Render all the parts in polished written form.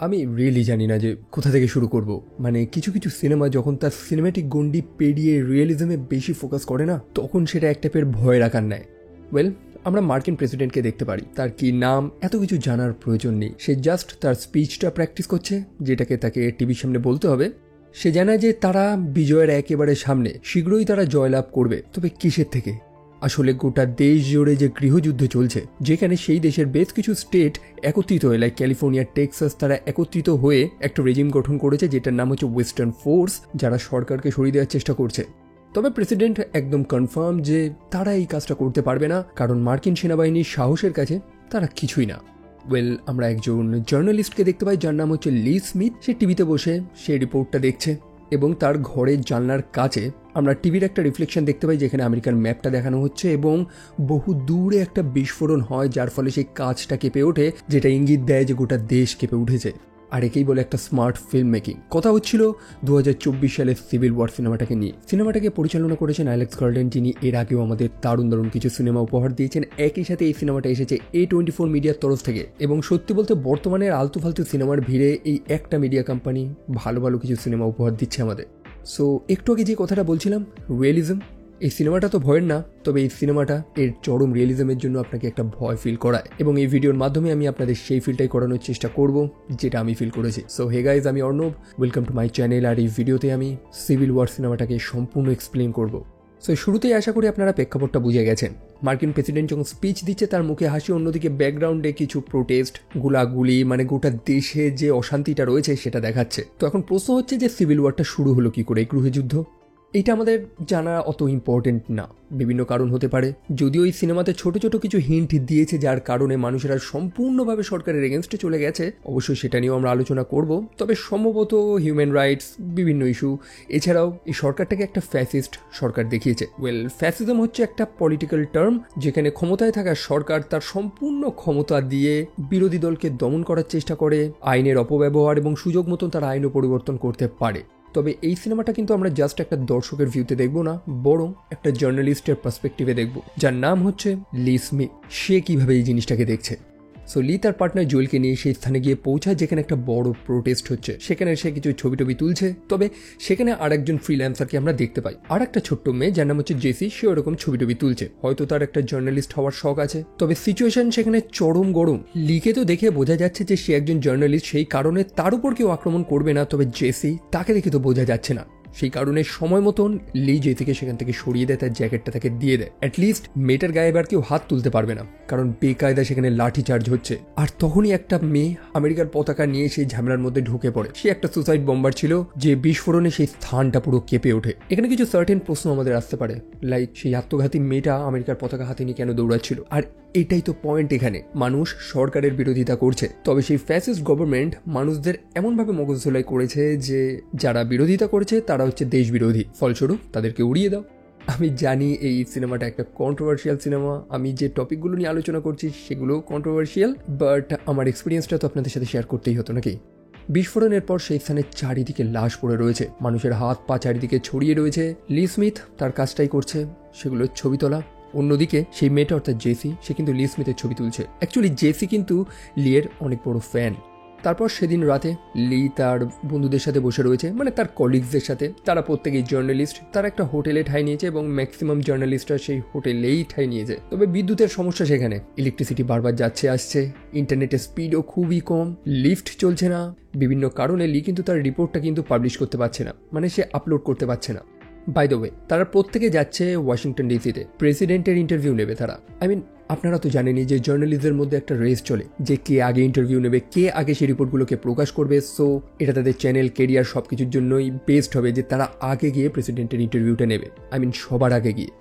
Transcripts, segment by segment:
আমি রিয়েলি জানি না যে কোথা থেকে শুরু করব। মানে কিছু কিছু সিনেমা যখন তার সিনেম্যাটিক গন্ডি পেরিয়ে রিয়েলিজমে বেশি ফোকাস করে না, তখন সেটা এক টাইপের ভয়ের আকার নেয়। ওয়েল, আমরা মার্কিন প্রেসিডেন্টকে দেখতে পারি, তার কি নাম এত কিছু জানার প্রয়োজন নেই। সে জাস্ট তার স্পিচটা প্র্যাকটিস করছে, যেটাকে তাকে টিভির সামনে বলতে হবে। সে জানে যে তারা বিজয়ের একেবারে সামনে, শীঘ্রই তারা জয়লাভ করবে। তবে কিসের থেকে? আসলে গোটা দেশ জুড়ে যে গৃহযুদ্ধ চলছে, যেখানে সেই দেশের বেশ কিছু স্টেট একত্রিত হয়ে, লাইক ক্যালিফোর্নিয়া, টেক্সাস, তারা একত্রিত হয়ে একটা রেজিম গঠন করেছে, যেটার নাম হচ্ছে ওয়েস্টার্ন ফোর্স, যারা সরকারকে সরিয়ে দেওয়ার চেষ্টা করছে। তবে প্রেসিডেন্ট একদম কনফার্ম যে তারা এই কাজটা করতে পারবে না, কারণ মার্কিন সেনাবাহিনীর সাহসের কাছে তারা কিছুই না। ওয়েল, আমরা একজন জার্নালিস্টকে দেখতে পাই, যার নাম হচ্ছে লি স্মিথ। সে টিভিতে বসে সেই রিপোর্টটা দেখছে এবং তার ঘরের জানলার কাছে আমরা টিভির একটা রিফ্লেকশন দেখতে পাই, যেখানে আমেরিকার ম্যাপটা দেখানো হচ্ছে এবং বহু দূরে একটা বিস্ফোরণ হয়, যার ফলে সেই কাঁচটা কেঁপে ওঠে, যেটা ইঙ্গিত দেয় যে গোটা দেশ কেঁপে উঠেছে। আর একেই বলে একটা স্মার্ট ফিল্ম মেকিং। কথা হচ্ছিল 2024 সালে সিভিল ওয়ার সিনেমাটাকে নিয়ে। সিনেমাটাকে পরিচালনা করেছেন অ্যালেক্স গার্ল্যান্ড, যিনি এর আগেও আমাদের দারুণ দারুণ কিছু সিনেমা উপহার দিয়েছেন। একই সাথে এই সিনেমাটা এসেছে A24 মিডিয়ার তরফ থেকে। এবং সত্যি বলতে বর্তমানের আলতু ফালতু সিনেমার ভিড়ে এই একটা মিডিয়া কোম্পানি ভালো ভালো কিছু সিনেমা উপহার দিচ্ছে আমাদের। সো একটু আগে যে কথাটা বলছিলাম, রিয়েলিজম, এই সিনেমাটা তো ভয়ের না, তবে এই সিনেমাটা এর চরম রিয়েলিজমের জন্য আপনাকে একটা ভয় ফিল করায়, এবং এই ভিডিওর মাধ্যমে আমি আপনাদের সেই ফিলটাই করানোর চেষ্টা করব যেটা আমি ফিল করেছি। সো হে গাইজ, আমি Arnab, welcome to my channel. আর এই ভিডিওতে আমি সিভিল ওয়ার সিনেমাটাকে সম্পূর্ণ এক্সপ্লেন করব। সো শুরুতেই আশা করি আপনারা প্রেক্ষাপটটা বুঝে গেছেন। মার্কিন প্রেসিডেন্ট যখন স্পিচ দিচ্ছে, তার মুখে হাসি, অন্যদিকে ব্যাকগ্রাউন্ডে কিছু প্রোটেস্ট, গুলাগুলি, মানে গোটা দেশে যে অশান্তিটা রয়েছে সেটা দেখাচ্ছে। তো এখন প্রশ্ন হচ্ছে যে সিভিল ওয়ারটা শুরু হলো কি করে, এই গৃহযুদ্ধ? এটা আমাদের জানা অত ইম্পর্টেন্ট না, বিভিন্ন কারণ হতে পারে। যদিও এই সিনেমাতে ছোট ছোট কিছু হিন্ট দিয়েছে যার কারণে মানুষেরা সম্পূর্ণভাবে সরকারের এগেনস্টে চলে গেছে, অবশ্যই সেটা নিয়েও আমরা আলোচনা করব। তবে সম্ভবত হিউম্যান রাইটস, বিভিন্ন ইস্যু, এছাড়াও এই সরকারটাকে একটা ফ্যাসিস্ট সরকার দেখিয়েছে। ওয়েল, ফ্যাসিজম হচ্ছে একটা পলিটিক্যাল টার্ম, যেখানে ক্ষমতায় থাকা সরকার তার সম্পূর্ণ ক্ষমতা দিয়ে বিরোধী দলকে দমন করার চেষ্টা করে, আইনের অপব্যবহার এবং সুযোগ মতন তার আইনও পরিবর্তন করতে পারে। তবে এই সিনেমাটা কিন্তু আমরা জাস্ট একটা দর্শকের ভিউতে দেখব না, বরং একটা জার্নালিস্টের পার্সপেক্টিভে দেখব, যার নাম হচ্ছে লি স্মিথ। সে কিভাবে এই জিনিসটাকে দেখছে। সো লি তার পার্টনার জুয়েলকে নিয়ে সেই স্থানে গিয়ে পৌঁছায়, যেখানে একটা বড় প্রোটেস্ট হচ্ছে। সেখানে সে কিছু ছবি টবি তুলছে। তবে সেখানে আরেকজন ফ্রিল্যান্সারকে আমরা দেখতে পাই, আর একটা ছোট্ট মেয়ে যার নাম হচ্ছে জেসি, সে ওরকম ছবি টবি তুলছে। হয়তো তার একটা জার্নালিস্ট হওয়ার শখ আছে। তবে সিচুয়েশন সেখানে চরম গরম। লিকে তো দেখে বোঝা যাচ্ছে যে সে একজন জার্নালিস্ট, সেই কারণে তার উপর কেউ আক্রমণ করবে না। তবে জেসি, তাকে দেখে তো বোঝা যাচ্ছে না। সেই কারণে সময় মতন লি জেসিকে সেখান থেকে সরিয়ে দেয়, তার জ্যাকেটটা তাকে দিয়ে দেয়। অ্যাটলিস্ট মেয়েটার গায়ে এবার কেউ হাত তুলতে পারবে না, কারণ বেকায়দা সেখানে লাঠি চার্জ হচ্ছে। আর তখনই একটা মেয়ে আমেরিকার পতাকা নিয়ে সেই ঝামেলার মধ্যে ঢুকে পড়ে। সে একটা সুসাইড বম্বার ছিল, যে বিস্ফোরণে সেই স্থানটা পুরো কেঁপে ওঠে। এখানে কিছু সার্টেন প্রশ্ন আমাদের আসতে পারে, লাইক সেই আত্মঘাতী মেয়েটা আমেরিকার পতাকা হাতে নিয়ে কেন দৌড়াচ্ছিল? আর এটাই তো পয়েন্ট, এখানে মানুষ সরকারের বিরোধিতা করছে, তবে সেই ফ্যাসিস্ট গভর্নমেন্ট মানুষদের এমনভাবে মগজধোলাই করেছে যে যারা বিরোধিতা করেছে তারা হচ্ছে দেশ বিরোধী, ফলস্বরূপ তাদেরকে উড়িয়ে দাও। আমি জানি এই সিনেমাটা একটা কন্ট্রোভার্সিয়াল সিনেমা, আমি যে টপিকগুলো নিয়ে আলোচনা করছি সেগুলো কন্ট্রোভার্সিয়াল, বাট আমার এক্সপিরিয়েন্সটা তো আপনাদের সাথে শেয়ার করতেই হতো নাকি। বিস্ফোরণের পর সেই স্থানে চারিদিকে লাশ পড়ে রয়েছে, মানুষের হাত পা চারিদিকে ছড়িয়ে রয়েছে। লি স্মিথ তার কাজটাই করছে, সেগুলোর ছবি তোলা। অন্যদিকে সেই মেয়েটা অর্থাৎ জেসি, সে কিন্তু লি স্মিথের ছবি তুলছে। অ্যাকচুয়ালি জেসি কিন্তু লিয়ের অনেক বড় ফ্যান। তারপর সেদিন রাতে লি তার বন্ধুদের সাথে বসে রয়েছে, মানে তার কলিগসদের সাথে। তারা প্রত্যেকেই জার্নালিস্ট, তারা একটা হোটেলে ঠাঁই নিয়েছে এবং ম্যাক্সিমাম জার্নালিস্টরা সেই হোটেলেই ঠাঁই নিয়েছে। তবে বিদ্যুতের সমস্যা সেখানে, ইলেকট্রিসিটি বারবার যাচ্ছে আসছে, ইন্টারনেটের স্পিডও খুবই কম, লিফট চলছে না। বিভিন্ন কারণে লি কিন্তু তার রিপোর্টটা কিন্তু পাবলিশ করতে পারছে না, মানে সে আপলোড করতে পারছে না। বাই দ্য ওয়ে, তারা প্রত্যেকে যাচ্ছে ওয়াশিংটন ডিসিতে, প্রেসিডেন্টের ইন্টারভিউ নেবে তারা। আপনারা তো জানেনই যে জার্নালিস্টদের মধ্যে একটা রেস চলে, যে কে আগে ইন্টারভিউ নেবে, কে আগে সেই রিপোর্টগুলোকে প্রকাশ করবে। সো এটা তাদের চ্যানেল, কেরিয়ার, সব কিছুর জন্যই বেস্ট হবে যে তারা আগে গিয়ে প্রেসিডেন্টের ইন্টারভিউটা নেবে, সবার আগে গিয়ে।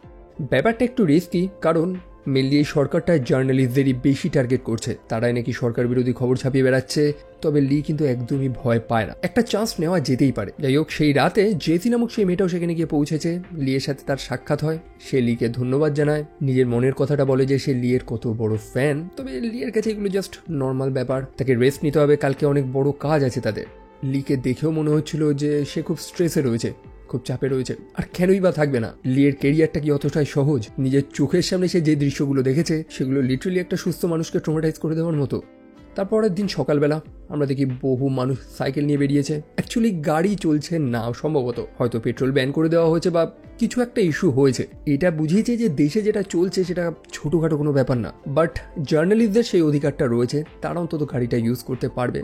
ব্যাপারটা একটু রিস্কি, কারণ মেনলি এই সরকারটা জার্নালিস্টদেরই বেশি টার্গেট করছে, তারাই নাকি সরকার বিরোধী খবর ছাপিয়ে বেড়াচ্ছে। তবে লি কিন্তু একদমই ভয় পায় না, একটা চান্স নেওয়া যেতেই পারে। যাই হোক, সেই রাতে জেসি নামক সেই মেয়েটাও সেখানে গিয়ে পৌঁছেছে। লিয়ের সাথে তার সাক্ষাৎ হয়, সে লিকে ধন্যবাদ জানায়, নিজের মনের কথাটা বলে যে সে লিয়ের কত বড় ফ্যান। তবে লিয়ের কাছে এগুলো জাস্ট নর্মাল ব্যাপার, তাকে রেস্ট নিতে হবে, কালকে অনেক বড় কাজ আছে তাদের। লিকে দেখেও মনে হচ্ছিল যে সে খুব স্ট্রেসে রয়েছে, খুব চাপে রয়েছে। আর কেনই বা থাকবে না, লিয়ের কেরিয়ারটা কি অতটাই সহজ? নিজের চোখের সামনে সে যে দৃশ্যগুলো দেখেছে সেগুলো লিটারালি একটা সুস্থ মানুষকে ট্রমাটাইজ করে দেওয়ার মতো। তারপরের দিন সকালবেলা আমরা দেখি বহু মানুষ সাইকেল নিয়ে বেরিয়েছে। অ্যাকচুয়ালি গাড়ি চলছে না, সম্ভবত হয়তো পেট্রোল ব্যান করে দেওয়া হয়েছে বা কিছু একটা ইস্যু হয়েছে। এটা বুঝিয়েছে যে দেশে যেটা চলছে সেটা ছোটোখাটো কোনো ব্যাপার না, বাট জার্নালিস্টদের সেই অধিকারটা রয়েছে, তারা অন্তত গাড়িটা ইউজ করতে পারবে।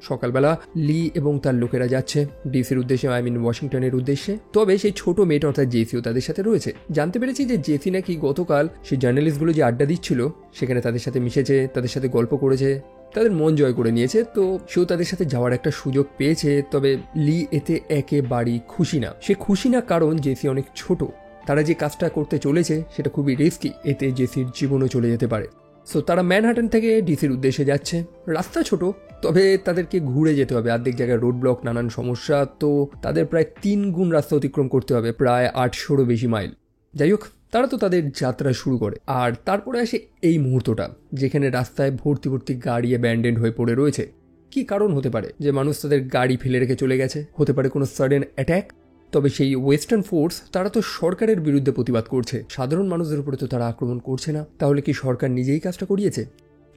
সকালবেলা লি এবং তার লোকেরা যাচ্ছে ডিসির উদ্দেশ্যে, ওয়াশিংটনের উদ্দেশ্যে। তবে সেই ছোট মেয়েটা অর্থাৎ জেসিও তাদের সাথে রয়েছে। জানতে পেরেছি যে জেসি নাকি গতকাল সেই জার্নালিস্টগুলো যে আড্ডা দিচ্ছিল সেখানে তাদের সাথে মিশেছে, তাদের সাথে গল্প করেছে, তাদের মন জয় করে নিয়েছে। তো সেও তাদের সাথে যাওয়ার একটা সুযোগ পেয়েছে। তবে লি এতে একেবারেই খুশি না। সে খুশি না কারণ জেসি অনেক ছোট, তারা যে কাজটা করতে চলেছে সেটা খুবই রিস্কি, এতে জেসির জীবনও চলে যেতে পারে। সো তারা ম্যানহাটন থেকে ডিসির উদ্দেশ্যে যাচ্ছে। রাস্তা ছোট, তবে তাদেরকে ঘুরে যেতে হবে, অর্ধেক জায়গায় রোড ব্লক, নানান সমস্যা। তো তাদের প্রায় 3 গুণ রাস্তা অতিক্রম করতে হবে, প্রায় 800-রও বেশি মাইল। যাই হোক, তারা তো তাদের যাত্রা শুরু করে। আর তারপরে আসে এই মুহূর্তটা যেখানে রাস্তায় ভর্তি ভর্তি গাড়ি অ্যাব্যান্ডেন্ড হয়ে পড়ে রয়েছে। কি কারণ হতে পারে যে মানুষ তাদের গাড়ি ফেলে রেখে চলে গেছে? হতে পারে কোনো সাডেন অ্যাট্যাক। তবে সেই ওয়েস্টার্ন ফোর্স তারা তো সরকারের বিরুদ্ধে প্রতিবাদ করছে, সাধারণ মানুষদের উপরে তো তারা আক্রমণ করছে না। তাহলে কি সরকার নিজেই কাজটা করিয়েছে?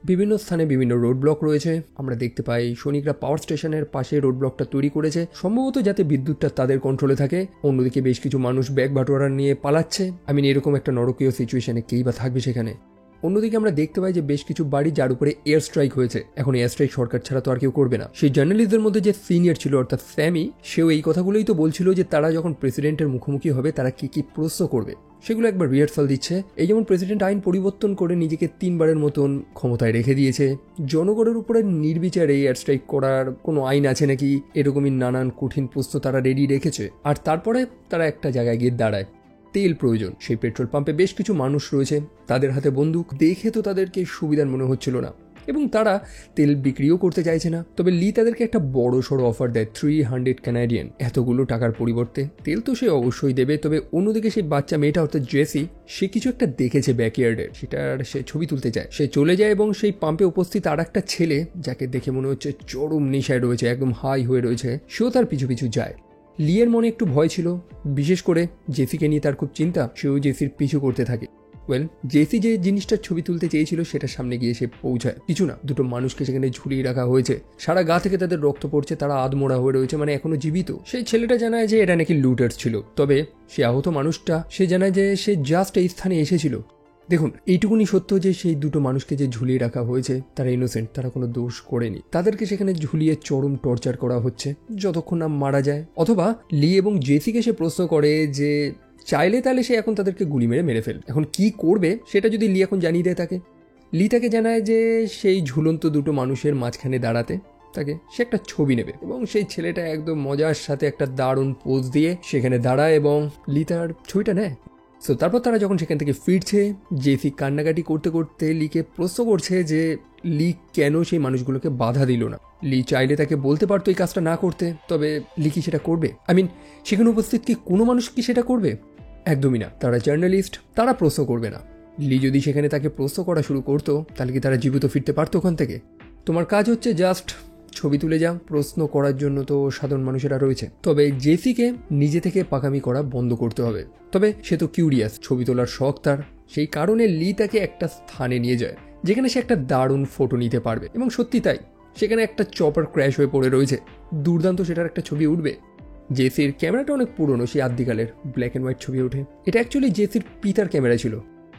বিভিন্ন স্থানে বিভিন্ন রোড ব্লক রয়েছে। আমরা দেখতে পাই সৈনিকরা পাওয়ার স্টেশনের পাশে রোড ব্লকটা তৈরি করেছে, সম্ভবত যাতে বিদ্যুৎটা তাদের কন্ট্রোলে থাকে। অন্যদিকে বেশ কিছু মানুষ ব্যাগ বাটোয়ারা নিয়ে পালাচ্ছে। এরকম একটা নরকীয় সিচুয়েশনে কেই বা থাকবে সেখানে। অন্যদিকে আমরা দেখতে পাই যে বেশ কিছু বাড়ি যার উপরে এয়ার স্ট্রাইক হয়েছে। এখন এয়ার স্ট্রাইক সরকার ছাড়া তো আর কেউ করবে না। সেই জার্নালিস্টদের মধ্যে যে সিনিয়র ছিল অর্থাৎ স্যামি, সেও এই কথাগুলোই তো বলছিল যে তারা যখন প্রেসিডেন্টের মুখোমুখি হবে তারা কি কি প্রশ্ন করবে সেগুলো একবার রিহার্সাল দিচ্ছে। এই যেমন প্রেসিডেন্ট আইন পরিবর্তন করে নিজেকে 3 বারের মতন ক্ষমতায় রেখে দিয়েছে। জনগণের উপরে নির্বিচারে এয়ার স্ট্রাইক করার কোনো আইন আছে নাকি, এরকমই নানান কঠিন প্রশ্ন তারা রেডি রেখেছে। আর তারপরে তারা একটা জায়গায় গিয়ে দাঁড়ায়। তেল প্রয়োজন। সেই পেট্রোল পাম্পে বেশ কিছু মানুষ রয়েছে, তাদের হাতে বন্দুক। দেখে তো তাদেরকে সুবিধার মনে হচ্ছিল না এবং তারা তেল বিক্রিও করতে চাইছে না। তবে লি তাদেরকে একটা বড় সড়ো অফার দেয়, 300 কানাডিয়ান। এতগুলো টাকার পরিবর্তে তেল তো সে অবশ্যই দেবে। তবে অন্যদিকে সেই বাচ্চা মেয়েটা অর্থাৎ জেসি, সে কিছু একটা দেখেছে ব্যাকইয়ার্ডে, সেটার সে ছবি তুলতে চায়। সে চলে যায় এবং সেই পাম্পে উপস্থিত আর একটা ছেলে, যাকে দেখে মনে হচ্ছে চরম নেশায় রয়েছে, একদম হাই হয়ে রয়েছে, সেও তার পিছু পিছু যায়। লিয়ের মনে একটু ভয় ছিল, বিশেষ করে জেসিকে নিয়ে তার খুব চিন্তা। সেও জেসির পিছু করতে থাকে। জেসি যে জিনিসটার ছবি তুলতে চেয়েছিল সেটার সামনে গিয়ে সে পৌঁছায়। কিছু না, দুটো মানুষকে সেখানে ঝুলিয়ে রাখা হয়েছে, সারা গা থেকে তাদের রক্ত পড়ছে, তারা আধমোড়া হয়ে রয়েছে, এখনো জীবিত। সেই ছেলেটা জানায় যে এটা নাকি লুটার্স ছিল। তবে সে আহত মানুষটা, সে জানায় যে সে জাস্ট এই স্থানে এসেছিল। দেখুন, এইটুকুনি সত্য যে সেই দুটো মানুষকে যে ঝুলিয়ে রাখা হয়েছে তারা ইনোসেন্ট, তারা কোনো দোষ করেনি। তাদেরকে সেখানে ঝুলিয়ে চরম টর্চার করা হচ্ছে যতক্ষণ না মারা যায়। অথবা লি এবং জেসিকে সে প্রশ্ন করে যে চাইলে তাহলে সে এখন তাদেরকে গুলি মেরে ফেল। এখন কি করবে সেটা যদি লি এখন জানিয়ে দেয় তাকে। লি তাকে জানায় যে সেই ঝুলন্ত দুটো মানুষের মাঝখানে দাঁড়াতে তাকে সে একটা ছবি নেবে এবং সেই ছেলেটা একদম মজার সাথে একটা দারুণ পোজ দিয়ে সেখানে দাঁড়ায় এবং লি তার ছবিটা নেয়। সো তারপর তারা যখন সেখান থেকে ফিরছে, জেসি কান্নাকাটি করতে করতে লিকে প্রশ্ন করছে যে লি কেন সেই মানুষগুলোকে বাধা দিল না। লি চাইলে তাকে বলতে পারতো এই কাজটা না করতে, তবে লি কি সেটা করবে? সেখানে উপস্থিত কি কোনো মানুষ কি সেটা করবে? একদমই না। তারা জার্নালিস্ট, তারা প্রশ্ন করবে না। লি যদি সেখানে তাকে প্রশ্ন করা শুরু করতো তাহলে কি তারা জীবিত ফিরতে পারতো ওখান থেকে? তোমার কাজ হচ্ছে জাস্ট ছবি তুলে যাও, প্রশ্ন করার জন্য তো সাধারণ মানুষেরা রয়েছে। তবে জেসিকে নিজে থেকে পাকামি করা বন্ধ করতে হবে। তবে সে তো কিউরিয়াস, ছবি তোলার শখ তার। সেই কারণে লি তাকে একটা স্থানে নিয়ে যায় যেখানে সে একটা দারুণ ফটো নিতে পারবে। এবং সত্যি তাই, সেখানে একটা চপার ক্র্যাশ হয়ে পড়ে রয়েছে। দুর্দান্ত সেটার একটা ছবি উঠবে। জেসির ক্যামেরাটা অনেক পুরনো, সেই আদিকালের ব্ল্যাক অ্যান্ড হোয়াইট ছবি ওঠে। এটা অ্যাকচুয়ালি জেসির পিতার ক্যামেরা ছিল।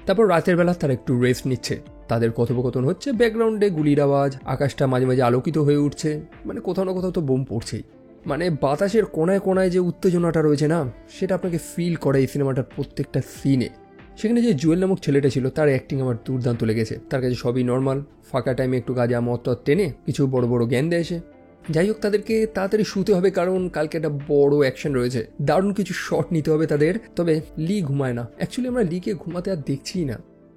তারপর রাতের বেলা তারা একটু রেস্ট নিচ্ছে, তাদের কথোপকথন হচ্ছে, ব্যাকগ্রাউন্ডে গুলির আওয়াজ, আকাশটা মাঝে মাঝে আলোকিত হয়ে উঠছে, কোথাও না কোথাও তো বোম পড়ছেই। বাতাসের কোনায় কোনায় যে উত্তেজনাটা রয়েছে না, সেটা আপনাকে ফিল করে এই সিনেমাটার প্রত্যেকটা সিনে। সেখানে যে জুয়েল নামক ছেলেটা ছিল তার অ্যাক্টিং আমার দুর্দান্ত লেগেছে। তার কাছে সবই নর্মাল, ফাঁকা টাইমে একটু গাঁজা মদ টেনে কিছু বড় বড় জ্ঞান দেয় সে। যাই হোক, তাদেরকে তাড়াতাড়ি শুতে হবে কারণ কালকে একটা বড় অ্যাকশন রয়েছে, দারুণ কিছু শট নিতে হবে তাদের। তবে লি ঘুমায় না। অ্যাকচুয়ালি আমরা লিকে ঘুমাতে আর দেখছিই না।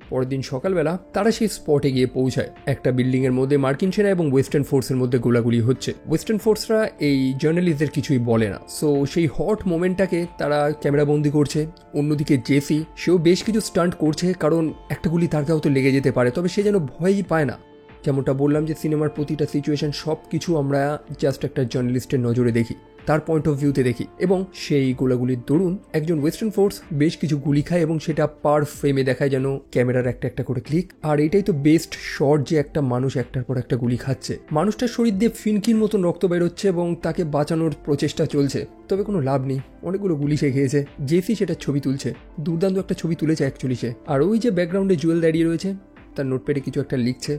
পরের দিন সকালবেলা তারা সেই স্পটে গিয়ে পৌঁছায়। একটা বিল্ডিং এর মধ্যে মার্কিন সেনা এবং ওয়েস্টার্ন ফোর্সের মধ্যে গোলাগুলি হচ্ছে। ওয়েস্টার্ন ফোর্সরা এই জার্নালিস্টদের কিছুই বলে না। সো সেই হট মোমেন্টটাকে তারা ক্যামেরা বন্দি করছে। অন্যদিকে জেসি, সেও বেশ কিছু স্টান্ট করছে কারণ একটা গুলি তার গায়েও তো লেগে যেতে পারে। তবে সে যেন ভয়ই পায় না। যেমনটা বললাম যে সিনেমার প্রতিটা সিচুয়েশন সব কিছু আমরা জাস্ট একটা জার্নালিস্টের নজরে দেখি। তার পয়েন্ট অফ ভিউতে দেখি এবং সেই গোলাগুলির দরুন একজন ওয়েস্টার্ন ফোর্স বেশ কিছু গুলি খায় এবং সেটা পার ফ্রেমে দেখায় যেন ক্যামেরার একটা একটা করে ক্লিক। আর এটাই তো বেস্ট শট যে একটা মানুষ একটার পর একটা গুলি খাচ্ছে, মানুষটার শরীর দিয়ে ফিনকির মতন রক্ত বেরোচ্ছে এবং তাকে বাঁচানোর প্রচেষ্টা চলছে, তবে কোনো লাভ নেই, অনেকগুলো গুলি সে খেয়েছে। জেসি সেটা ছবি তুলছে, দুর্দান্ত একটা ছবি তুলেছে অ্যাকচুয়ালি সে। আর ওই যে ব্যাকগ্রাউন্ডে জুয়েল দাঁড়িয়ে রয়েছে, তার নোটপ্যাডে কিছু একটা লিখছে।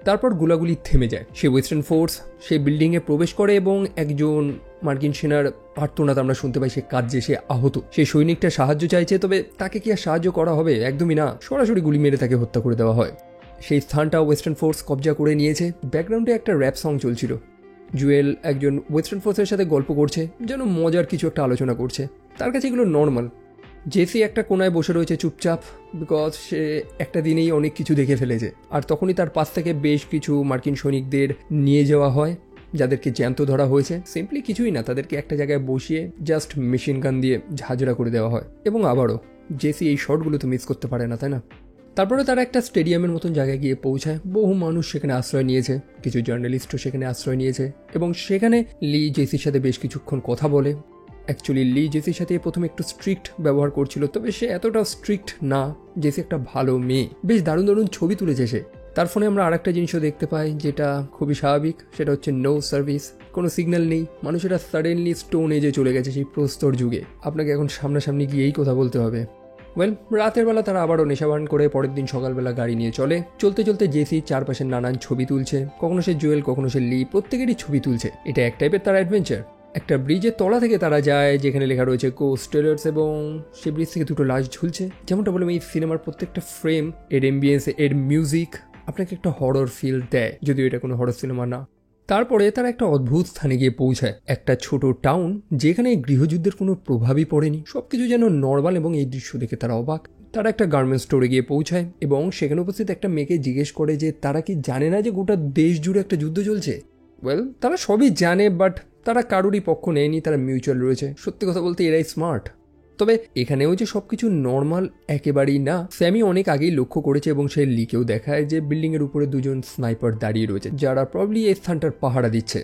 তারপর গোলাগুলি থেমে যায়, সে ওয়েস্টার্ন ফোর্স সেই বিল্ডিংয়ে প্রবেশ করে এবং একজন মার্কিন সেনার আর্তনাদ আমরা শুনতে পাই, সে কাজে সে আহত। সেই সৈনিকটা সাহায্য চাইছে, তবে তাকে কি আর সাহায্য করা হবে? একদমই না, সরাসরি গুলি মেরে তাকে হত্যা করে দেওয়া হয়। সেই স্থানটা ওয়েস্টার্ন ফোর্স কবজা করে নিয়েছে। ব্যাকগ্রাউন্ডে একটা র্যাপ সং চলছিল, জুয়েল একজন ওয়েস্টার্ন ফোর্সের সাথে গল্প করছে, যেন মজার কিছু একটা আলোচনা করছে। তার কাছে এগুলো নর্মাল। জেসি একটা কোনায় বসে রয়েছে চুপচাপ, বিকজ সে একটা দিনেই অনেক কিছু দেখে ফেলেছে। আর তখনই তার পাশ থেকে বেশ কিছু মার্কিন সৈনিকদের নিয়ে যাওয়া হয়, যাদেরকে জ্যান্ত ধরা হয়েছে। সিম্পলি কিছুই না, তাদেরকে একটা জায়গায় বসিয়ে জাস্ট মেশিন গান দিয়ে ঝাঁঝরা করে দেওয়া হয়। এবং আবারও জেসি এই শটগুলো তো মিস করতে পারে না, তাই না? তারপরে তারা একটা স্টেডিয়ামের মতন জায়গায় গিয়ে পৌঁছায়। বহু মানুষ সেখানে আশ্রয় নিয়েছে, কিছু জার্নালিস্টও সেখানে আশ্রয় নিয়েছে এবং সেখানে লি জেসির সাথে বেশ কিছুক্ষণ কথা বলে। অ্যাকচুয়ালি লি জেসির সাথে প্রথমে একটু স্ট্রিক্ট ব্যবহার করছিল, তবে সে এতটা স্ট্রিক্ট না। জেসি একটা ভালো মেয়ে, বেশ দারুণ দারুণ ছবি তুলেছে সে। তার ফোনে আমরা আরেকটা জিনিসও দেখতে পাই যেটা খুবই স্বাভাবিক, সেটা হচ্ছে নো সার্ভিস, কোনো সিগন্যাল নেই। মানুষেরা সাডেনলি স্টোন এজে চলে গেছে, সেই প্রস্তর যুগে। আপনাকে এখন সামনাসামনি গিয়েই কথা বলতে হবে। ওয়েল, রাতের বেলা তারা আবারও নেশাবান করে পরের দিন সকালবেলা গাড়ি নিয়ে চলতে চলতে জেসি চারপাশের নানান ছবি তুলছে। কখনো সে জুয়েল, কখনো সে লি, প্রত্যেকেরই ছবি তুলছে। এটা এক টাইপের তার অ্যাডভেঞ্চার। একটা ব্রিজের তলা থেকে তারা যায় যেখানে লেখা রয়েছে গোস্ট টেলার্স, এবং সেই ব্রিজ থেকে দুটো লাশ ঝুলছে। যেমনটা বললাম, এই সিনেমার প্রত্যেকটা ফ্রেম, এর এমবিয়েন্স, এর মিউজিক আপনাকে একটা হরর ফিল দেয়, যদিও এটা কোনো হরর সিনেমা না। তারপরে তারা একটা অদ্ভুত স্থানে গিয়ে পৌঁছায়, একটা ছোট টাউন যেখানে গৃহযুদ্ধের কোনো প্রভাবই পড়েনি, সবকিছু যেন নর্মাল। এবং এই দৃশ্য দেখে তারা অবাক। তারা একটা গার্মেন্টস স্টোরে গিয়ে পৌঁছায় এবং সেখানে উপস্থিত একটা মেয়েকে জিজ্ঞেস করে যে তারা কি জানে না যে গোটা দেশ জুড়ে একটা যুদ্ধ চলছে। ওয়েল, তারা সবই জানে, বাট তারা কারোরই পক্ষ নেয়নি, তারা মিউচুয়াল রয়েছে। সত্যি কথা বলতে এরাই স্মার্ট। তবে এখানেও যে সবকিছু নর্মাল একেবারেই না। স্যামি অনেক আগেই লক্ষ্য করেছে এবং সে লিকেও দেখায় যে বিল্ডিং এর উপরে দুজন স্নাইপার দাঁড়িয়ে রয়েছে, যারা প্রবলি এই স্থানটার পাহারা দিচ্ছে।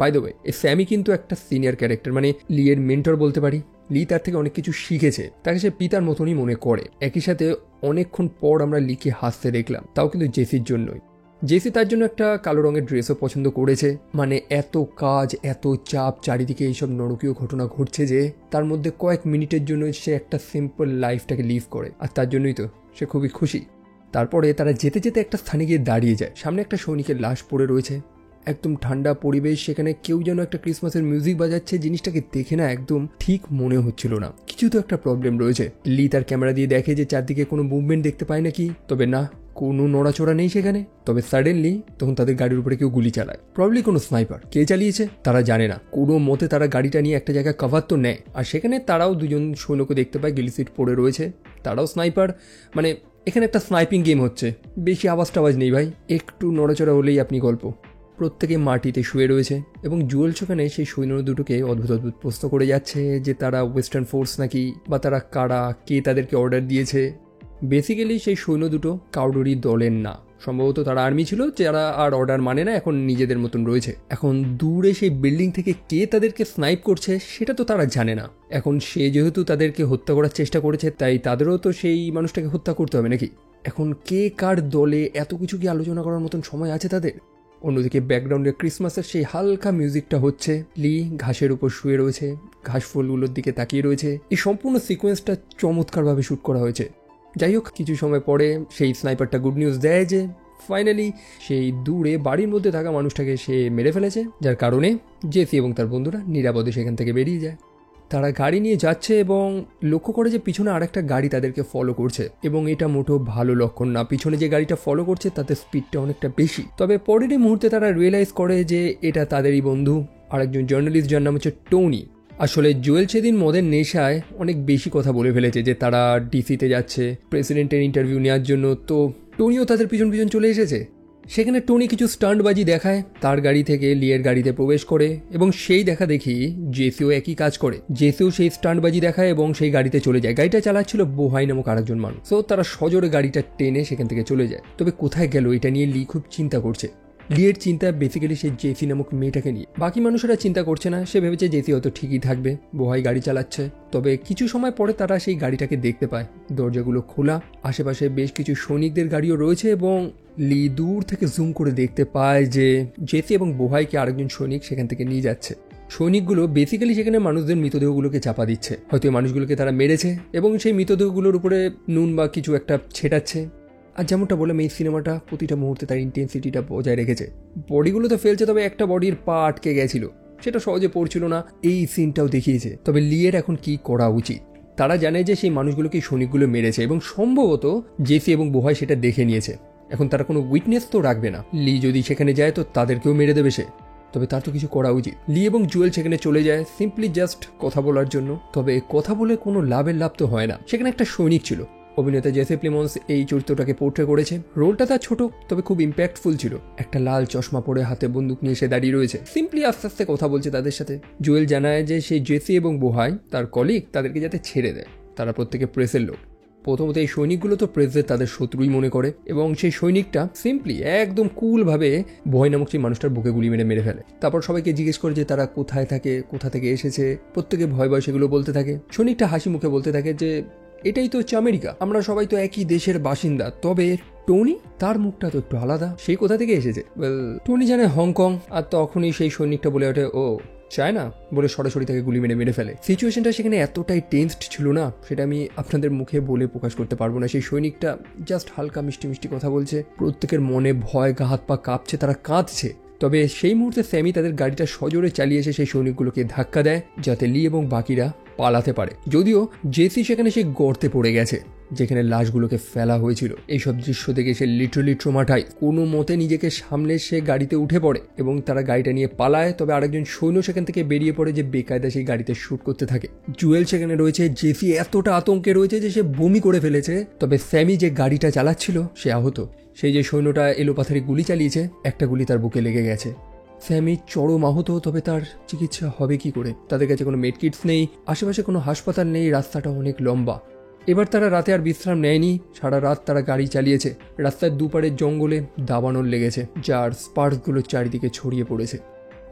বাই দ্য ওয়ে, এই স্যামি কিন্তু একটা সিনিয়র ক্যারেক্টার, মানে লি এর মেন্টর বলতে পারি। লি তার থেকে অনেক কিছু শিখেছে, তাকে সে পিতার মতনই মনে করে। একই সাথে অনেকক্ষণ পর আমরা লিকে হাসতে দেখলাম, তাও কিন্তু জেসির জন্যই। জেসি তার জন্য একটা কালো রঙের ড্রেসও পছন্দ করেছে। মানে এত কাজ, এত চাপ, চারিদিকে এইসব নরকীয় ঘটনা ঘটছে যে তার মধ্যে কয়েক মিনিটের জন্য সে একটা সিম্পল লাইফটাকে লিভ করে, আর তার জন্যই তো সে খুবই খুশি। তারপরে তারা যেতে যেতে একটা স্থানে গিয়ে দাঁড়িয়ে যায়, সামনে একটা সৈনিকের লাশ পড়ে রয়েছে। একদম ঠান্ডা পরিবেশ, সেখানে কেউ যেন একটা ক্রিসমাসের মিউজিক বাজাচ্ছে। জিনিসটাকে দেখে না একদম ঠিক মনে হচ্ছিল না, কিছু তো একটা প্রবলেম রয়েছে। লি তার ক্যামেরা দিয়ে দেখে যে চারদিকে কোনো মুভমেন্ট দেখতে পায় নাকি, তবে না, কোনো নড়াচড়া নেই সেখানে। তবে সাডেনলি তখন তাদের গাড়ির উপরে কেউ গুলি চালায়, প্রবলি কোনো স্নাইপার। কে চালিয়েছে তারা জানে না। কোনো মতে তারা গাড়িটা নিয়ে একটা জায়গায় কভার তো নেয়, আর সেখানে তারাও দুজন সৈন্যকে দেখতে পায়, গিলি সিট পড়ে রয়েছে, তারাও স্নাইপার। মানে এখানে একটা স্নাইপিং গেম হচ্ছে। বেশি আওয়াজ টাওয়াজ নেই ভাই, একটু নড়াচড়া হলেই আপনি গল্প। প্রত্যেকে মাটিতে শুয়ে রয়েছে এবং জুয়েল সেখানে সেই সৈন্য দুটোকে অদ্ভুত অদ্ভুত প্রশ্ন করে যাচ্ছে যে তারা ওয়েস্টার্ন ফোর্স নাকি, বা তারা কারা, কে তাদেরকে অর্ডার দিয়েছে। বেসিক্যালি সেই সৈন্য দুটো কাউডোরি দলের না, সম্ভবত তারা আর্মি ছিল, যারা আর অর্ডার মানে না, এখন নিজেদের মতন রয়েছে। এখন দূরে সেই বিল্ডিং থেকে কে তাদেরকে স্নাইপ করছে সেটা তো তারা জানে না। এখন সে যেহেতু তাদেরকে হত্যা করার চেষ্টা করেছে, তাই তাদেরও তো সেই মানুষটাকে হত্যা করতে হবে নাকি। এখন কে কার দলে, এত কিছু কি আলোচনা করার মতন সময় আছে তাদের? অন্যদিকে ব্যাকগ্রাউন্ডে ক্রিসমাসের সেই হালকা মিউজিকটা হচ্ছে। লি ঘাসের উপর শুয়ে রয়েছে, ঘাস ফুলগুলোর দিকে তাকিয়ে রয়েছে। এই সম্পূর্ণ সিকোয়েন্সটা চমৎকারভাবে শ্যুট করা হয়েছে। যাই হোক, কিছু সময় পরে সেই স্নাইপারটা গুড নিউজ দেয় যে ফাইনালি সেই দূরে বাড়ির মধ্যে থাকা মানুষটাকে সে মেরে ফেলেছে, যার কারণে জেসি এবং তার বন্ধুরা নিরাপদে সেখান থেকে বেরিয়ে যায়। তারা গাড়ি নিয়ে যাচ্ছে এবং লক্ষ্য করে যে পিছনে আরেকটা গাড়ি তাদেরকে ফলো করছে, এবং এটা মোটেও ভালো লক্ষণ না। পিছনে যে গাড়িটা ফলো করছে তাতে স্পিডটা অনেকটা বেশি। তবে পরেরই মুহূর্তে তারা রিয়েলাইজ করে যে এটা তাদেরই বন্ধু, আরেকজন জার্নালিস্ট, যার নাম হচ্ছে টনি। আসলে জুয়েল সেদিন মদের নেশায় অনেক বেশি কথা বলে ফেলেছে যে তারা ডিসিতে যাচ্ছে প্রেসিডেন্টের ইন্টারভিউ নেওয়ার জন্য, তো টনিও তাদের পিছন পিছন চলে এসেছে। সেখানে টনি কিছু স্টান্টবাজি দেখায়, তার গাড়ি থেকে লিয়ের গাড়িতে প্রবেশ করে, এবং সেই দেখা দেখি জেসিও একই কাজ করে। জেসিও সেই স্টান্টবাজি দেখায় এবং সেই গাড়িতে চলে যায়। গাড়িটা চালাচ্ছিল বোহাই নামক আরেকজন মানুষ। তো তারা সজোরে গাড়িটা টেনে সেখান থেকে চলে যায়। তবে কোথায় গেল এটা নিয়ে লি খুব চিন্তা করছে। লিয়ের চিন্তা বেসিক্যালি সেই জেসি নামক মেয়েটাকে নিয়ে। বাকি মানুষেরা চিন্তা করছে না, সে ভেবেছে জেসি হয়তো ঠিকই থাকবে, বোহাই গাড়ি চালাচ্ছে। তবে কিছু সময় পরে তারা সেই গাড়িটাকে দেখতে পায়, দরজাগুলো খোলা, আশেপাশে বেশ কিছু সৈনিকদের গাড়িও রয়েছে এবং লি দূর থেকে জুম করে দেখতে পায় যে জেসি এবং বোহাইকে আরেকজন সৈনিক সেখান থেকে নিয়ে যাচ্ছে। সৈনিকগুলো বেসিক্যালি সেখানে মানুষদের মৃতদেহগুলোকে চাপা দিচ্ছে, হয়তো এই মানুষগুলোকে তারা মেরেছে এবং সেই মৃতদেহগুলোর উপরে নুন বা কিছু একটা ছেটাচ্ছে। আর যেমনটা বললাম, এই সিনেমাটা প্রতিটা মুহূর্তে তার ইন্টেন্সিটিটা বজায় রেখেছে। বডিগুলো তো ফেলছে, তবে একটা বডির পা আটকে গেছিল, সেটা সহজে পড়ছিল না, এই সিনটাও দেখিয়েছে। তবে লিয়ের এখন কি করা উচিত? তারা জানে যে সেই মানুষগুলোকে সৈনিকগুলো মেরেছে এবং সম্ভবত জেসি এবং বোহাই সেটা দেখে নিয়েছে। এখন তারা কোনো উইটনেস তো রাখবে না, লি যদি সেখানে যায় তো তাদেরকেও মেরে দেবে সে। তবে তার তো কিছু করা উচিত। লি এবং জুয়েল সেখানে চলে যায় সিম্পলি জাস্ট কথা বলার জন্য। তবে কথা বলে কোনো লাভ তো হয় না, সেখানে একটা সৈনিক ছিল। অভিনেতা জেসি প্লিমন্স এই চরিত্রটাকে পোর্ট্রে করেছে। রোলটা তার ছোট, তবে খুব ইম্প্যাক্টফুল ছিল। একটা লাল চশমা পরে হাতে বন্দুক নিয়ে সে দাঁড়িয়ে রয়েছে, সিম্পলি আস্তে আস্তে কথা বলছে তাদের সাথে। জুয়েল জানায় যে সেই জেসি এবং বোহাই তার কলিগ, তাদেরকে যাতে ছেড়ে দেয়, তারা প্রত্যেকে প্রেসের লোক। প্রথমত এই সৈনিকগুলো তো প্রেসদের তাদের শত্রুই মনে করে এবং সেই সৈনিকটা সিম্পলি একদম কুলভাবে বোহাই নামক সেই মানুষটার বুকে গুলি মেরে ফেলে। তারপর সবাইকে জিজ্ঞেস করে যে তারা কোথায় থাকে, কোথা থেকে এসেছে। প্রত্যেকে ভয় সেগুলো বলতে থাকে। সৈনিকটা হাসি মুখে বলতে থাকে যে এটাই তো হচ্ছে আমেরিকা, আমরা সবাই তো একই দেশের বাসিন্দা। তবে টনি, তার মুখটা তো একটু আলাদা, সেই কোথা থেকে এসেছে? টনি জানে হংকং। আর তখনই সেই সৈনিকটা বলে ওঠে, ও চায়না, বলে সরাসরি তাকে গুলি মেরে ফেলে। সিচুয়েশনটা সেখানে এতটাই টেন্সড ছিল না, সেটা আমি আপনাদের মুখে বলে প্রকাশ করতে পারবো না। সেই সৈনিকটা জাস্ট হালকা মিষ্টি কথা বলছে, প্রত্যেকের মনে ভয়, গা হাত পা কাঁপছে, তারা কাঁদছে। তবে সেই মুহূর্তে স্যামি তাদের গাড়িটা সজোরে চালিয়ে এসে সেই সৈনিকগুলোকে ধাক্কা দেয় যাতে লি এবং বাকিরা পালাতে পারে। যদিও জেসি সেখানে সেই গর্তে পড়ে গেছে যেখানে লাশগুলোকে ফেলা হয়েছিল। এইসব দৃশ্য দেখে সে লিটারালি ট্রমাটাইজ। কোনো মতে নিজেকে সামলে সে গাড়িতে উঠে পড়ে এবং তারা গাড়িটা নিয়ে পালায়। তবে আরেকজন সৈন্য সেখান থেকে বেরিয়ে পড়ে যে বেকায়দা সেই গাড়িতে শুট করতে থাকে। জুয়েল সেখানে রয়েছে, জেসি এতটা আতঙ্কে রয়েছে যে সে বমি করে ফেলেছে। তবে স্যামি যে গাড়িটা চালাচ্ছিল সে আহত। সেই যে সৈন্যটা এলোপাথারি গুলি চালিয়েছে, একটা গুলি তার বুকে লেগে গেছে। স্যামি চরম আহত, তবে তার চিকিৎসা হবে কি করে? তাদের কাছে কোনো মেডকিটস নেই, আশেপাশে কোনো হাসপাতাল নেই, রাস্তাটা অনেক লম্বা। এবার তারা রাতে আর বিশ্রাম নেয়নি, সারা রাত তারা গাড়ি চালিয়েছে। রাস্তার দুপারের জঙ্গলে দাবানল লেগেছে, যার স্পার্কগুলো চারিদিকে ছড়িয়ে পড়েছে।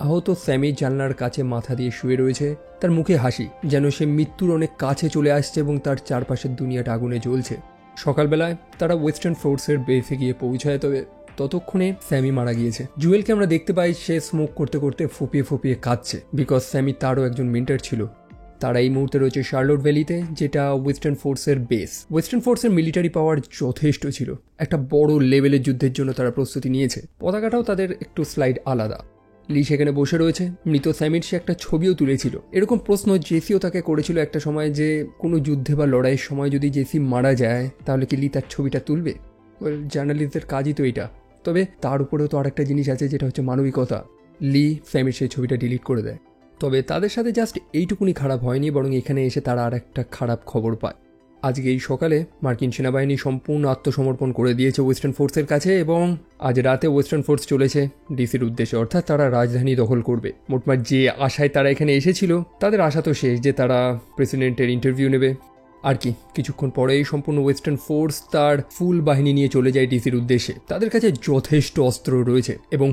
আহত স্যামি জানলার কাছে মাথা দিয়ে শুয়ে রয়েছে, তার মুখে হাসি, যেন সে মৃত্যুর অনেক কাছে চলে আসছে এবং তার চারপাশের দুনিয়াটা আগুনে জ্বলছে। সকালবেলায় তারা ওয়েস্টার্ন ফোর্সের বেসে গিয়ে পৌঁছায়, তবে ততক্ষণে স্যামি মারা গিয়েছে। জুয়েলকে আমরা দেখতে পাই সে স্মোক করতে করতে ফুপিয়ে কাঁদছে, বিকজ স্যামি তারও একজন মেন্টর ছিল। তারা এই মুহূর্তে রয়েছে শার্লট ভ্যালিতে, যেটা ওয়েস্টার্ন ফোর্সের বেস। ওয়েস্টার্ন ফোর্সের মিলিটারি পাওয়ার যথেষ্ট ছিল, একটা বড় লেভেলের যুদ্ধের জন্য তারা প্রস্তুতি নিয়েছে। পতাকাটাও তাদের একটু স্লাইড আলাদা। লি সেখানে বসে রয়েছে, মৃত স্যামির সে একটা ছবিও তুলেছিল। এরকম প্রশ্ন জেসিও তাকে করেছিল একটা সময় যে কোনো যুদ্ধে বা লড়াইয়ের সময় যদি জেসি মারা যায় তাহলে কি লি তার ছবিটা তুলবে? জার্নালিস্টদের কাজই তো এটা। তবে তার উপরেও তো আরেকটা জিনিস আছে, যেটা হচ্ছে মানবিকতা। লি স্যামির সেই ছবিটা ডিলিট করে দেয়। তবে তাদের সাথে জাস্ট এইটুকুনি খারাপ হয়নি, বরং এখানে এসে তারা আর একটা খারাপ খবর পায়। আজকে এই সকালে মার্কিন সেনাবাহিনী সম্পূর্ণ আত্মসমর্পণ করে দিয়েছে ওয়েস্টার্ন ফোর্সের কাছে এবং আজ রাতে ওয়েস্টার্ন ফোর্স চলেছে ডিসির উদ্দেশ্যে, অর্থাৎ তারা রাজধানী দখল করবে। মোটমাট যে আশায় তারা এখানে এসেছিল, তাদের আশা তো শেষ যে তারা প্রেসিডেন্টের ইন্টারভিউ নেবে। আর কি, কিছুক্ষণ পরেই সম্পূর্ণ ওয়েস্টার্ন ফোর্স তার ফুল বাহিনী নিয়ে চলে যায় ডিসির উদ্দেশ্যে। তাদের কাছে যথেষ্ট অস্ত্র রয়েছে এবং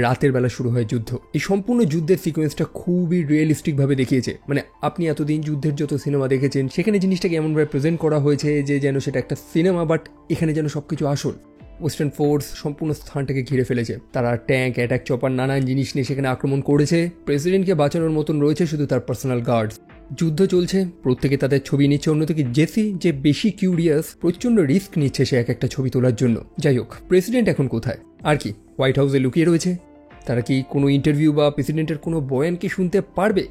রাতের বেলা শুরু হয় যুদ্ধ। এই সম্পূর্ণ যুদ্ধের সিকোয়েন্সটা খুবই রিয়েলিস্টিকভাবে দেখিয়েছে। মানে আপনি এতদিন যুদ্ধের যত সিনেমা দেখেছেন, সেখানে জিনিসটাকে এমনভাবে প্রেজেন্ট করা হয়েছে যে যেন সেটা একটা সিনেমা, বাট এখানে যেন সবকিছু আসল। ওয়েস্টার্ন ফোর্স সম্পূর্ণ স্থানটাকে ঘিরে ফেলেছে। তারা ট্যাঙ্ক, অ্যাটাক চপার, নানান জিনিস নিয়ে সেখানে আক্রমণ করেছে। প্রেসিডেন্টকে বাঁচানোর মতন রয়েছে শুধু তার পার্সোনাল গার্ডস। যুদ্ধ চলছে, প্রত্যেকে তাদের ছবি নিচ্ছে। অন্যদিকে জেসি, যে বেশি কিউরিয়াস, প্রচণ্ড রিস্ক নিচ্ছে সে একটা ছবি তোলার জন্য। যাই হোক, প্রেসিডেন্ট এখন কোথায়? আর কি, হোয়াইট হাউসে লুকিয়ে রয়েছে। তারা কি কোনো ইন্টারভিউ বা প্রেসিডেন্টের কোনো বয়ান কি শুনতে পারবে?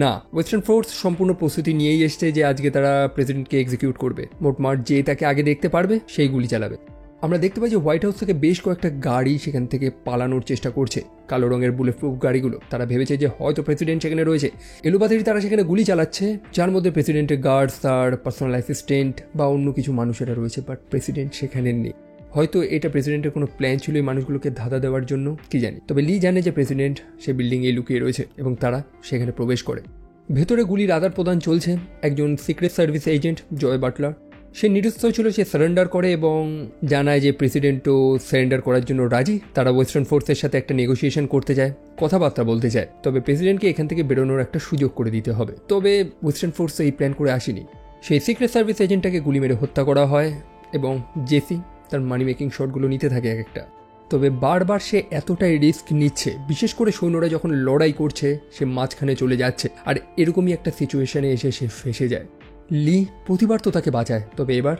না। ওয়েস্টার্ন ফোর্স সম্পূর্ণ প্রস্তুতি নিয়েই এসছে যে আজকে তারা প্রেসিডেন্টকে এক্সিকিউট করবে। মোটমাট যে তাকে আগে দেখতে পারবে সেই গুলি চালাবে। আমরা দেখতে পাই যে হোয়াইট হাউস থেকে বেশ কয়েকটা গাড়ি সেখান থেকে পালানোর চেষ্টা করছে, কালো রঙের বুলেট প্রুফ গাড়িগুলো। তারা ভেবেছে যে হয়তো প্রেসিডেন্ট সেখানে রয়েছে। এলোপাথারি তারা সেখানে গুলি চালাচ্ছে, যার মধ্যে প্রেসিডেন্টের গার্ডস, তার পার্সোনাল অ্যাসিস্ট্যান্ট বা অন্য কিছু মানুষেরা রয়েছে, বাট প্রেসিডেন্ট সেখানে নেই। হয়তো এটা প্রেসিডেন্টের কোনো প্ল্যান ছিল এই মানুষগুলোকে ধাঁধা দেওয়ার জন্য, কি জানি। তবে লি জানে যে প্রেসিডেন্ট সে বিল্ডিংয়ে লুকিয়ে রয়েছে এবং তারা সেখানে প্রবেশ করে। ভেতরে গুলির আদান প্রদান চলছে। একজন সিক্রেট সার্ভিস এজেন্ট জয় বাটলার, সে নিরুৎসাহ ছিল, সে সারেন্ডার করে এবং জানায় যে প্রেসিডেন্টও সারেন্ডার করার জন্য রাজি। তারা ওয়েস্টার্ন ফোর্সের সাথে একটা নেগোসিয়েশন করতে যায়, কথাবার্তা বলতে চায়, তবে প্রেসিডেন্টকে এখান থেকে বেরোনোর একটা সুযোগ করে দিতে হবে। তবে ওয়েস্টার্ন ফোর্স এই প্ল্যান করে আসেনি। সেই সিক্রেট সার্ভিস এজেন্টটাকে গুলি মেরে হত্যা করা হয় এবং জেসি তার মানি মেকিং শটগুলো নিতে থাকে এক একটা। তবে বারবার সে এতটাই রিস্ক নিচ্ছে, বিশেষ করে সৈন্যরা যখন লড়াই করছে সে মাঝখানে চলে যাচ্ছে, আর এরকমই একটা সিচুয়েশনে এসে সে ফেসে যায়। লি প্রতিবার তো তাকে বাঁচায়, তবে এবার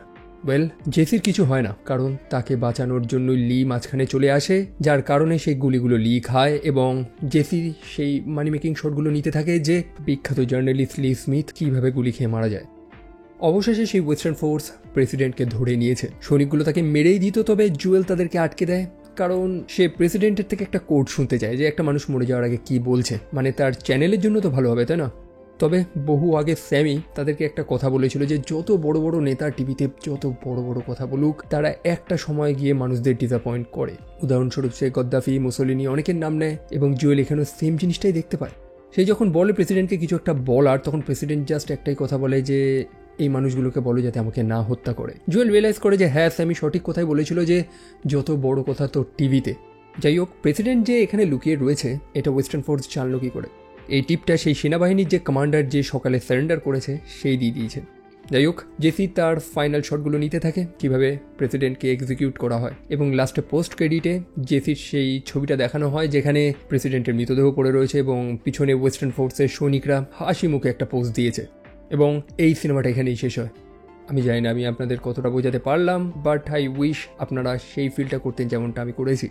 জেসির কিছু হয় না, কারণ তাকে বাঁচানোর জন্য লি মাঝখানে চলে আসে, যার কারণে সেই গুলিগুলো লি খায় এবং জেসি সেই মানি মেকিং শটগুলো নিতে থাকে যে বিখ্যাত জার্নালিস্ট লি স্মিথ কীভাবে গুলি খেয়ে মারা যায়। অবশেষে সেই ওয়েস্টার্ন ফোর্স প্রেসিডেন্টকে ধরে নিয়েছে। সৈনিকগুলো তাকে মেরেই দিত, তবে জুয়েল তাদেরকে আটকে দেয়, কারণ সে প্রেসিডেন্টের থেকে একটা কোড শুনতে চায় যে একটা মানুষ মরে যাওয়ার আগে কী বলছে, মানে তার চ্যানেলের জন্য তো ভালো হবে, তাই না? তবে বহু আগে স্যামি তাদেরকে একটা কথা বলেছিল যে যত বড় বড় নেতা টিভিতে যত বড় বড় কথা বলুক, তারা একটা সময় গিয়ে মানুষদের ডিসঅ্যাপয়েন্ট করে। উদাহরণস্বরূপ সে গদ্দাফি, মুসোলিনি অনেকের নাম নেয় এবং জুয়েল এখানেও সেম জিনিসটাই দেখতে পায়। সেই যখন বলে প্রেসিডেন্টকে কিছু একটা বলার, তখন প্রেসিডেন্ট জাস্ট একটাই কথা বলে যে এই মানুষগুলোকে বলো যাতে আমাকে না হত্যা করে। জুয়েল রিয়েলাইজ করে যে হ্যাঁ, স্যামি সঠিক কথাই বলেছিল যে যত বড় কথা তো টিভিতে। যাই হোক, প্রেসিডেন্ট যে এখানে লুকিয়ে রয়েছে এটা ওয়েস্টার্ন ফোর্স জানলো কি করে? এই টিপটা সেই সেনাবাহিনীর যে কমান্ডার যে সকালে সারেন্ডার করেছে সেই দিয়ে দিয়েছে। যাই হোক, জেসি তার ফাইনাল শটগুলো নিতে থাকে কিভাবে প্রেসিডেন্টকে এক্সিকিউট করা হয়, এবং লাস্টে পোস্ট ক্রেডিটে জেসির সেই ছবিটা দেখানো হয় যেখানে প্রেসিডেন্টের মৃতদেহ পড়ে রয়েছে এবং পিছনে ওয়েস্টার্ন ফোর্সের সৈনিকরা হাসি মুখে একটা পোস্ট দিয়েছে, এবং এই সিনেমাটা এখানেই শেষ হয়। আমি জানি না আমি আপনাদের কতটা বোঝাতে পারলাম, বাট আই উইশ আপনারা সেই ফিলটা করতেন যেমনটা আমি করেছি।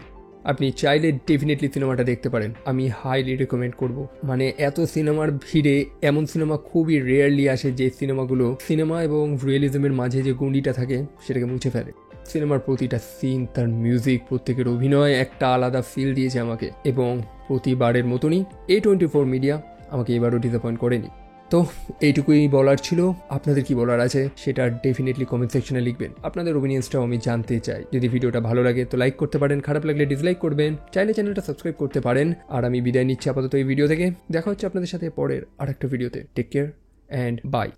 আপনি চাইলে ডেফিনেটলি সিনেমাটা দেখতে পারেন, আমি হাইলি রেকমেন্ড করব। মানে এত সিনেমার ভিড়ে এমন সিনেমা খুবই রেয়ারলি আসে যে সিনেমাগুলো সিনেমা এবং রিয়েলিজমের মাঝে যে গণ্ডিটা থাকে সেটাকে মুছে ফেলে। সিনেমার প্রতিটা সিন, তার মিউজিক, প্রত্যেকের অভিনয় একটা আলাদা ফিল দিয়েছে আমাকে, এবং প্রতিবারের মতনই A24 মিডিয়া আমাকে এবারও ডিসঅ্যাপয়েন্ট করেনি। তো এইটুকুই বলার ছিল। আপনাদের কি বলার আছে সেটা ডেফিনেটলি কমেন্ট সেকশনে লিখবেন। আপনাদের ওপিনিয়ন্সটাও আমি জানতে চাই। যদি ভিডিওটা ভালো লাগে তো লাইক করতে পারেন, খারাপ লাগলে ডিসলাইক করবেন, চাইলে চ্যানেলটা সাবস্ক্রাইব করতে পারেন। আর আমি বিদায় নিচ্ছি আপাতত এই ভিডিও থেকে। দেখা হচ্ছে আপনাদের সাথে পরের আরেকটা ভিডিওতে। Take care and by.